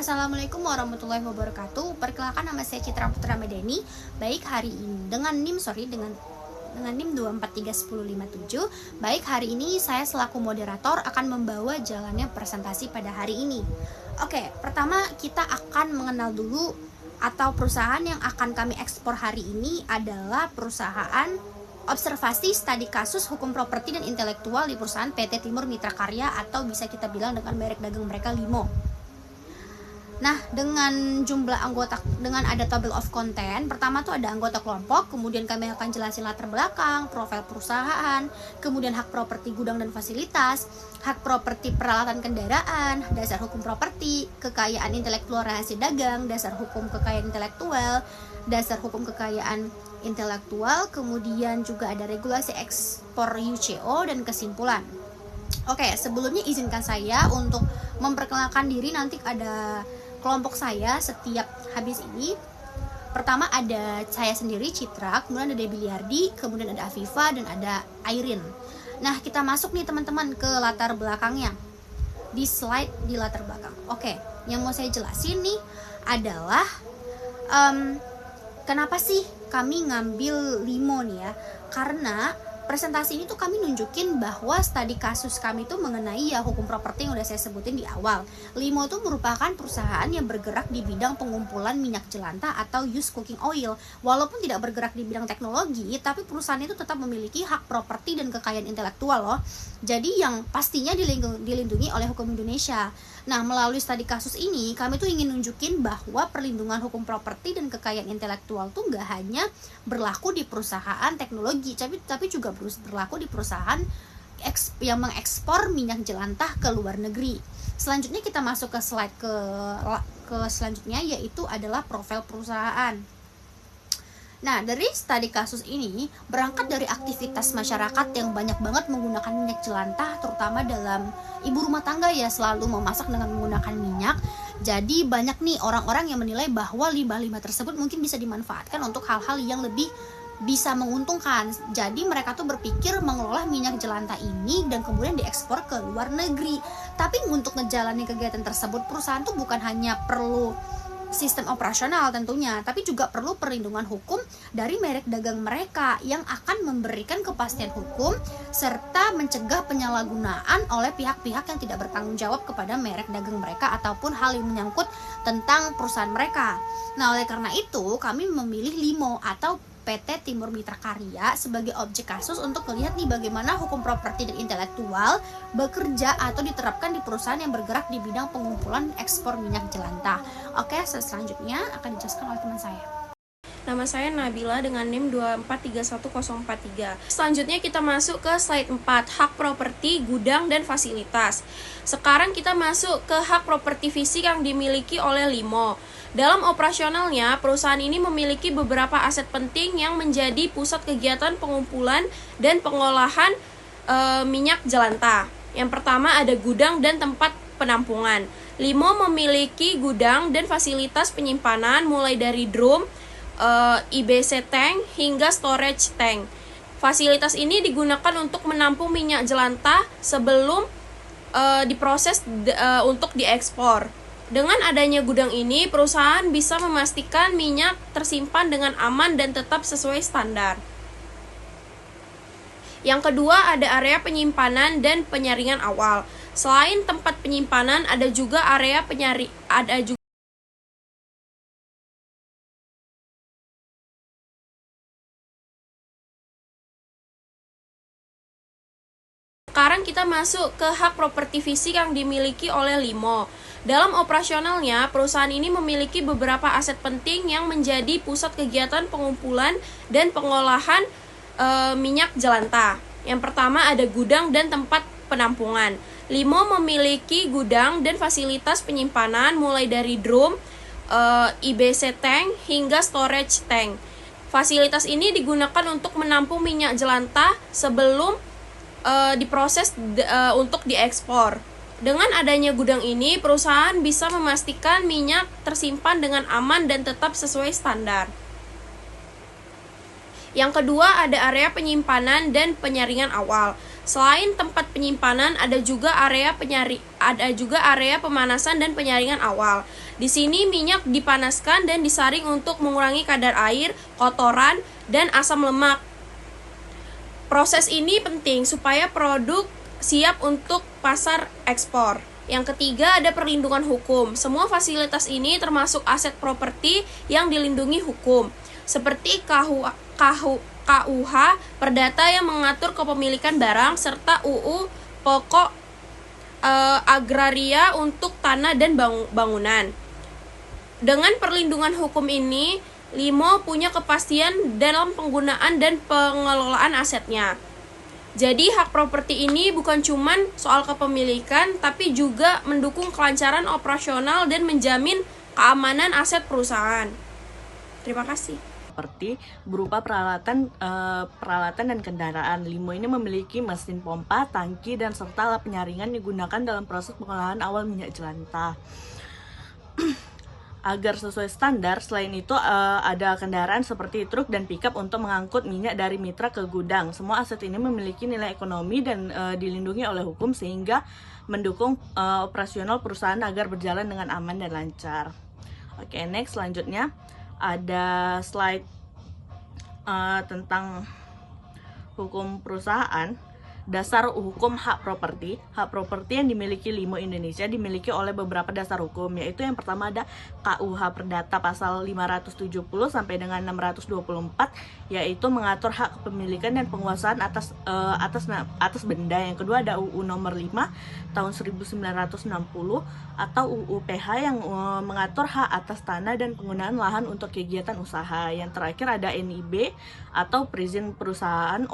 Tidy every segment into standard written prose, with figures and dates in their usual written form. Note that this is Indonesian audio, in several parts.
Assalamualaikum warahmatullahi wabarakatuh. Perkenalkan, nama saya Citra Putra Medeni. Baik hari ini dengan NIM 2431057. Baik hari ini saya selaku moderator akan membawa jalannya presentasi pada hari ini. Oke, pertama kita akan mengenal dulu atau perusahaan yang akan kami ekspor hari ini adalah perusahaan observasi studi kasus hukum properti dan intelektual di perusahaan PT Timur Mitra Karya, atau bisa kita bilang dengan merek dagang mereka Limo. Nah, dengan ada table of content, pertama tuh ada anggota kelompok, kemudian kami akan jelasin latar belakang, profil perusahaan, kemudian hak properti gudang dan fasilitas, hak properti peralatan kendaraan, dasar hukum properti, kekayaan intelektual rahasia dagang, dasar hukum kekayaan intelektual, kemudian juga ada regulasi ekspor UCO dan kesimpulan. Oke, sebelumnya izinkan saya untuk memperkenalkan diri, nanti ada kelompok saya setiap habis ini. Pertama ada saya sendiri, Citra, kemudian ada Debbie Liardi, kemudian ada Afifa, dan ada Airin. Nah, kita masuk nih teman-teman ke latar belakangnya. Di slide di latar belakang. Oke, yang mau saya jelasin nih adalah kenapa sih kami ngambil Limo nih ya. Karena presentasi ini tuh kami nunjukin bahwa studi kasus kami tuh mengenai ya hukum properti yang udah saya sebutin di awal. Limo tuh merupakan perusahaan yang bergerak di bidang pengumpulan minyak jelantah atau used cooking oil. Walaupun tidak bergerak di bidang teknologi, tapi perusahaan itu tetap memiliki hak properti dan kekayaan intelektual loh. Jadi yang pastinya dilindungi oleh hukum Indonesia. Nah, melalui studi kasus ini, kami tuh ingin nunjukin bahwa perlindungan hukum properti dan kekayaan intelektual tuh nggak hanya berlaku di perusahaan teknologi, tapi juga berlaku di perusahaan yang mengekspor minyak jelantah ke luar negeri. Selanjutnya kita masuk ke slide ke selanjutnya, yaitu adalah profil perusahaan. Nah, dari studi kasus ini berangkat dari aktivitas masyarakat yang banyak banget menggunakan minyak jelantah, terutama dalam ibu rumah tangga ya, selalu memasak dengan menggunakan minyak. Jadi banyak nih orang-orang yang menilai bahwa limbah-limbah tersebut mungkin bisa dimanfaatkan untuk hal-hal yang lebih bisa menguntungkan. Jadi mereka tuh berpikir mengelola minyak jelantah ini dan kemudian diekspor ke luar negeri. Tapi untuk ngejalanin kegiatan tersebut, perusahaan tuh bukan hanya perlu sistem operasional tentunya, tapi juga perlu perlindungan hukum dari merek dagang mereka yang akan memberikan kepastian hukum serta mencegah penyalahgunaan oleh pihak-pihak yang tidak bertanggung jawab kepada merek dagang mereka ataupun hal yang menyangkut tentang perusahaan mereka. Nah, oleh karena itu kami memilih Limo atau PT Timur Mitra Karya sebagai objek kasus untuk melihat nih bagaimana hukum properti dan intelektual bekerja atau diterapkan di perusahaan yang bergerak di bidang pengumpulan ekspor minyak jelantah. Oke, selanjutnya akan dijelaskan oleh teman saya. Nama saya Nabila dengan NIM 2431043. Selanjutnya kita masuk ke slide 4, hak properti gudang dan fasilitas. Sekarang kita masuk ke hak properti fisik yang dimiliki oleh Limo. Dalam operasionalnya, perusahaan ini memiliki beberapa aset penting yang menjadi pusat kegiatan pengumpulan dan pengolahan minyak jelantah. Yang pertama ada gudang dan tempat penampungan. Limo memiliki gudang dan fasilitas penyimpanan mulai dari drum, IBC tank hingga storage tank. Fasilitas ini digunakan untuk menampung minyak jelantah sebelum diproses untuk diekspor. Dengan adanya gudang ini, perusahaan bisa memastikan minyak tersimpan dengan aman dan tetap sesuai standar. Yang kedua ada area penyimpanan dan penyaringan awal. Selain tempat penyimpanan, ada juga area Sekarang kita masuk ke hak properti fisik yang dimiliki oleh Limo. Dalam operasionalnya, perusahaan ini memiliki beberapa aset penting yang menjadi pusat kegiatan pengumpulan dan pengolahan minyak jelantah. Yang pertama ada gudang dan tempat penampungan. Limo memiliki gudang dan fasilitas penyimpanan mulai dari drum, IBC tank hingga storage tank. Fasilitas ini digunakan untuk menampung minyak jelantah sebelum diproses untuk diekspor. Dengan adanya gudang ini, perusahaan bisa memastikan minyak tersimpan dengan aman dan tetap sesuai standar. Yang kedua ada area penyimpanan dan penyaringan awal. Selain tempat penyimpanan, ada juga area pemanasan dan penyaringan awal. Di sini minyak dipanaskan dan disaring untuk mengurangi kadar air, kotoran, dan asam lemak. Proses ini penting supaya produk siap untuk pasar ekspor. Yang ketiga, ada perlindungan hukum. Semua fasilitas ini termasuk aset properti yang dilindungi hukum, seperti KUH Perdata yang mengatur kepemilikan barang, serta UU Pokok Agraria untuk tanah dan bangunan. Dengan perlindungan hukum ini, Limo punya kepastian dalam penggunaan dan pengelolaan asetnya. Jadi hak properti ini bukan cuma soal kepemilikan, tapi juga mendukung kelancaran operasional dan menjamin keamanan aset perusahaan. Terima kasih. Seperti berupa peralatan dan kendaraan. Limo ini memiliki mesin pompa, tangki, dan serta alat penyaringan digunakan dalam proses pengolahan awal minyak jelantah. Agar sesuai standar, selain itu ada kendaraan seperti truk dan pickup untuk mengangkut minyak dari mitra ke gudang. Semua aset ini memiliki nilai ekonomi dan dilindungi oleh hukum sehingga mendukung operasional perusahaan agar berjalan dengan aman dan lancar. Oke, next selanjutnya ada slide tentang hukum perusahaan. Dasar hukum hak properti. Hak properti yang dimiliki Limo Indonesia dimiliki oleh beberapa dasar hukum, yaitu yang pertama ada KUH Perdata pasal 570 sampai dengan 624, yaitu mengatur hak kepemilikan dan penguasaan atas benda. Yang kedua ada UU nomor 5 tahun 1960 atau UU PH yang mengatur hak atas tanah dan penggunaan lahan untuk kegiatan usaha. Yang terakhir ada NIB atau Perizinan Perusahaan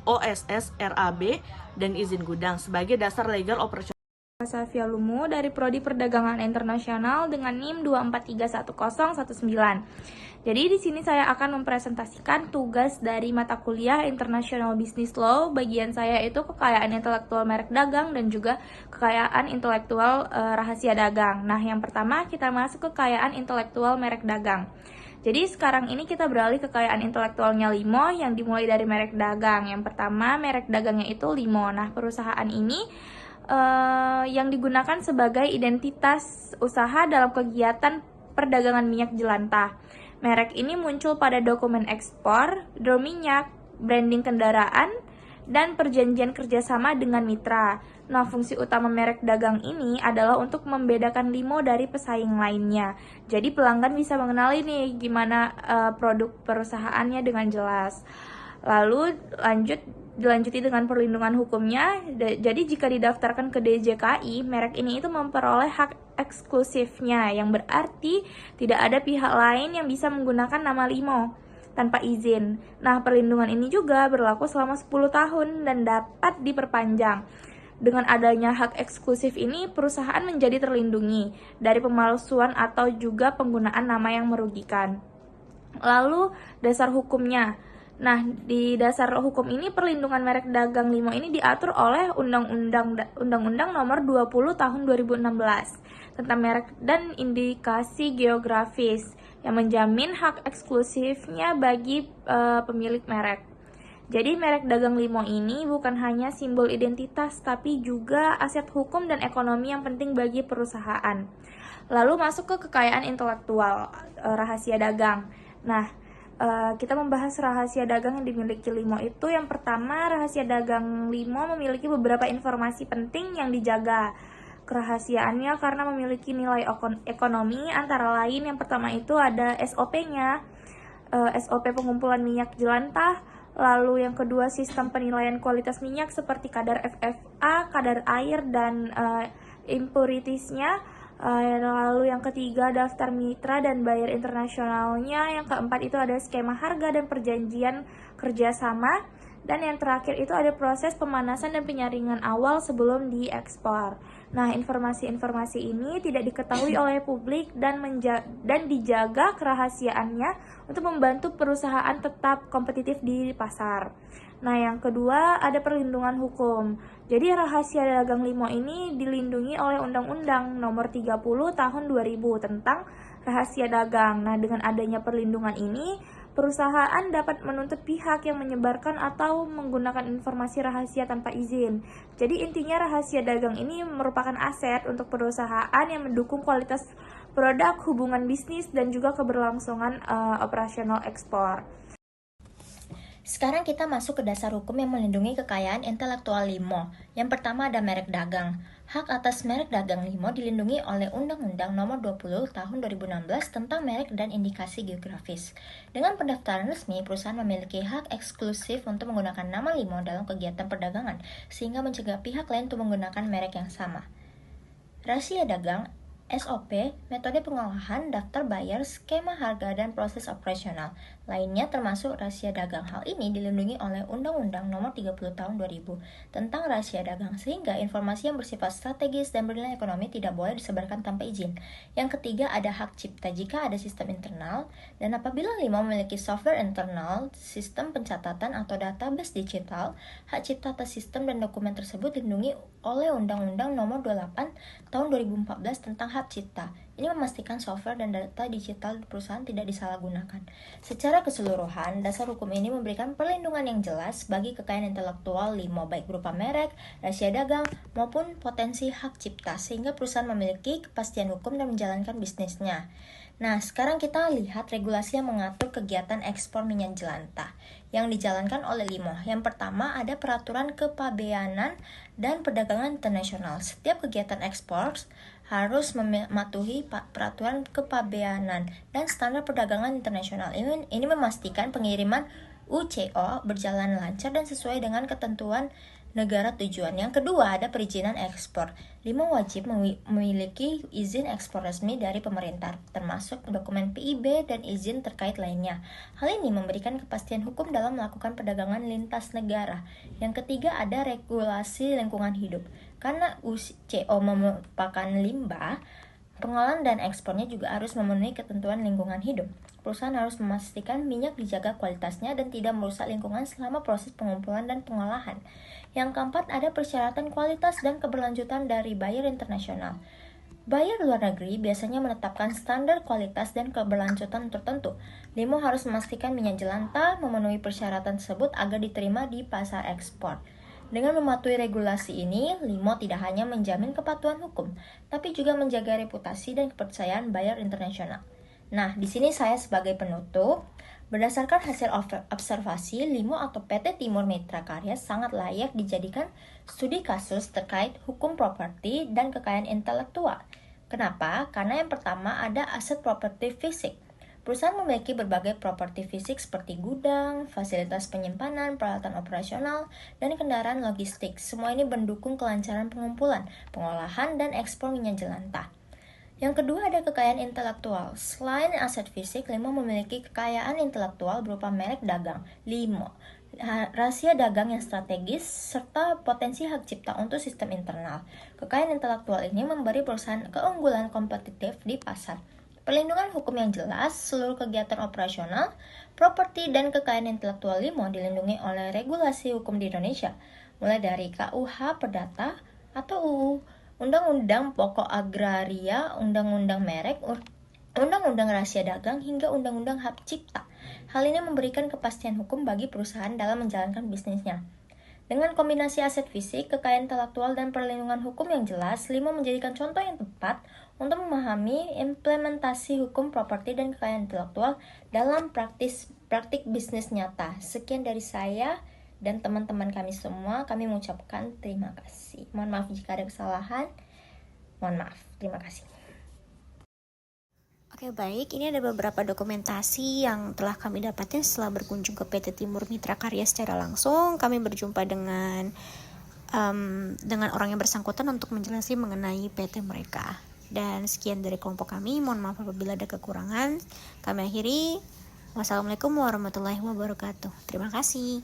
OSS RAB dan izin gudang sebagai dasar legal operasional. Safia Lumu dari Prodi Perdagangan Internasional dengan NIM 2431019. Jadi di sini saya akan mempresentasikan tugas dari mata kuliah International Business Law. Bagian saya itu kekayaan intelektual merek dagang dan juga kekayaan intelektual rahasia dagang. Nah, yang pertama kita masuk kekayaan intelektual merek dagang. Jadi sekarang ini kita beralih ke kekayaan intelektualnya Limo yang dimulai dari merek dagang. Yang pertama merek dagangnya itu Limo. Nah, perusahaan ini yang digunakan sebagai identitas usaha dalam kegiatan perdagangan minyak jelantah. Merek ini muncul pada dokumen ekspor, draw minyak, branding kendaraan, dan perjanjian kerjasama dengan mitra. Nah, fungsi utama merek dagang ini adalah untuk membedakan Limo dari pesaing lainnya. Jadi pelanggan bisa mengenali nih gimana produk perusahaannya dengan jelas. Lalu dilanjuti dengan perlindungan hukumnya. Jadi jika didaftarkan ke DJKI, merek ini itu memperoleh hak eksklusifnya, yang berarti tidak ada pihak lain yang bisa menggunakan nama Limo tanpa izin. Nah, perlindungan ini juga berlaku selama 10 tahun dan dapat diperpanjang. Dengan adanya hak eksklusif ini, perusahaan menjadi terlindungi dari pemalsuan atau juga penggunaan nama yang merugikan. Lalu, dasar hukumnya. Nah, di dasar hukum ini perlindungan merek dagang Limo ini diatur oleh Undang-Undang Nomor 20 Tahun 2016 tentang merek dan indikasi geografis yang menjamin hak eksklusifnya bagi pemilik merek. Jadi merek dagang Limo ini bukan hanya simbol identitas tapi juga aset hukum dan ekonomi yang penting bagi perusahaan. Lalu masuk ke kekayaan intelektual, rahasia dagang. Nah, kita membahas rahasia dagang yang dimiliki Limo itu. Yang pertama, rahasia dagang Limo memiliki beberapa informasi penting yang dijaga kerahasiaannya karena memiliki nilai ekonomi. Antara lain, yang pertama itu ada SOP-nya, SOP pengumpulan minyak jelantah. Lalu yang kedua, sistem penilaian kualitas minyak seperti kadar FFA, kadar air, dan impuritiesnya. Lalu yang ketiga, daftar mitra dan buyer internasionalnya. Yang keempat itu ada skema harga dan perjanjian kerjasama. Dan yang terakhir itu ada proses pemanasan dan penyaringan awal sebelum diekspor. Nah, informasi-informasi ini tidak diketahui oleh publik dan dijaga kerahasiaannya untuk membantu perusahaan tetap kompetitif di pasar. Nah, yang kedua ada perlindungan hukum. Jadi rahasia dagang Limo ini dilindungi oleh Undang-Undang Nomor 30 Tahun 2000 tentang rahasia dagang. Nah, dengan adanya perlindungan ini, Perusahaan dapat menuntut pihak yang menyebarkan atau menggunakan informasi rahasia tanpa izin. Jadi intinya rahasia dagang ini merupakan aset untuk perusahaan yang mendukung kualitas produk, hubungan bisnis, dan juga keberlangsungan operasional ekspor. Sekarang kita masuk ke dasar hukum yang melindungi kekayaan intelektual LIMO. Yang pertama ada merek dagang. Hak atas merek dagang LIMO dilindungi oleh Undang-Undang Nomor 20 Tahun 2016 tentang merek dan indikasi geografis. Dengan pendaftaran resmi, perusahaan memiliki hak eksklusif untuk menggunakan nama LIMO dalam kegiatan perdagangan, sehingga mencegah pihak lain untuk menggunakan merek yang sama. Rahasia dagang, SOP, metode pengolahan, daftar bayar, skema harga, dan proses operasional lainnya termasuk rahasia dagang. Hal ini dilindungi oleh Undang-Undang Nomor 30 Tahun 2000 tentang rahasia dagang, sehingga informasi yang bersifat strategis dan bernilai ekonomi tidak boleh disebarkan tanpa izin. Yang ketiga ada hak cipta jika ada sistem internal, dan apabila LIMO memiliki software internal, sistem pencatatan atau database digital, hak cipta atas sistem dan dokumen tersebut dilindungi oleh Undang-Undang Nomor 28 Tahun 2014 tentang hak cipta. Ini memastikan software dan data digital perusahaan tidak disalahgunakan. Secara keseluruhan, dasar hukum ini memberikan perlindungan yang jelas bagi kekayaan intelektual LIMO, baik berupa merek, rahasia dagang, maupun potensi hak cipta, sehingga perusahaan memiliki kepastian hukum dan menjalankan bisnisnya. Nah, sekarang kita lihat regulasi yang mengatur kegiatan ekspor minyak jelantah yang dijalankan oleh LIMO. Yang pertama ada peraturan kepabeanan dan perdagangan internasional. Setiap kegiatan ekspor harus mematuhi peraturan kepabeanan dan standar perdagangan internasional. Ini memastikan pengiriman UCO berjalan lancar dan sesuai dengan ketentuan negara tujuan. Yang kedua ada perizinan ekspor. LIMO wajib memiliki izin ekspor resmi dari pemerintah, termasuk dokumen PIB dan izin terkait lainnya. Hal ini memberikan kepastian hukum dalam melakukan perdagangan lintas negara. Yang ketiga ada regulasi lingkungan hidup. Karena UCO merupakan limbah, pengolahan dan ekspornya juga harus memenuhi ketentuan lingkungan hidup. Perusahaan harus memastikan minyak dijaga kualitasnya dan tidak merusak lingkungan selama proses pengumpulan dan pengolahan. Yang keempat ada persyaratan kualitas dan keberlanjutan dari buyer internasional. Buyer luar negeri biasanya menetapkan standar kualitas dan keberlanjutan tertentu. LIMO harus memastikan minyak jelantah memenuhi persyaratan tersebut agar diterima di pasar ekspor. Dengan mematuhi regulasi ini, LIMO tidak hanya menjamin kepatuhan hukum, tapi juga menjaga reputasi dan kepercayaan buyer internasional. Nah, di sini saya sebagai penutup, berdasarkan hasil observasi, LIMO atau PT Timur Mitra Karya sangat layak dijadikan studi kasus terkait hukum properti dan kekayaan intelektual. Kenapa? Karena yang pertama ada aset properti fisik. Perusahaan memiliki berbagai properti fisik seperti gudang, fasilitas penyimpanan, peralatan operasional, dan kendaraan logistik. Semua ini mendukung kelancaran pengumpulan, pengolahan, dan ekspor minyak jelantah. Yang kedua ada kekayaan intelektual. Selain aset fisik, LIMO memiliki kekayaan intelektual berupa merek dagang, LIMO, rahasia dagang yang strategis, serta potensi hak cipta untuk sistem internal. Kekayaan intelektual ini memberi perusahaan keunggulan kompetitif di pasar. Perlindungan hukum yang jelas, seluruh kegiatan operasional, properti, dan kekayaan intelektual LIMO dilindungi oleh regulasi hukum di Indonesia, mulai dari KUH Perdata atau UU, Undang-Undang Pokok Agraria, Undang-Undang Merek, Undang-Undang Rahasia Dagang, hingga Undang-Undang Hak Cipta. Hal ini memberikan kepastian hukum bagi perusahaan dalam menjalankan bisnisnya. Dengan kombinasi aset fisik, kekayaan intelektual, dan perlindungan hukum yang jelas, LIMO menjadikan contoh yang tepat untuk memahami implementasi hukum properti dan kekayaan intelektual dalam praktik bisnis nyata. Sekian dari saya dan teman-teman kami semua. Kami mengucapkan terima kasih. Mohon maaf jika ada kesalahan. Mohon maaf. Terima kasih. Oke, baik, ini ada beberapa dokumentasi yang telah kami dapatkan setelah berkunjung ke PT Timur Mitra Karya secara langsung. Kami berjumpa dengan orang yang bersangkutan untuk menjelaskan mengenai PT mereka. Dan sekian dari kelompok kami. Mohon maaf apabila ada kekurangan. Kami akhiri. Wassalamualaikum warahmatullahi wabarakatuh. Terima kasih.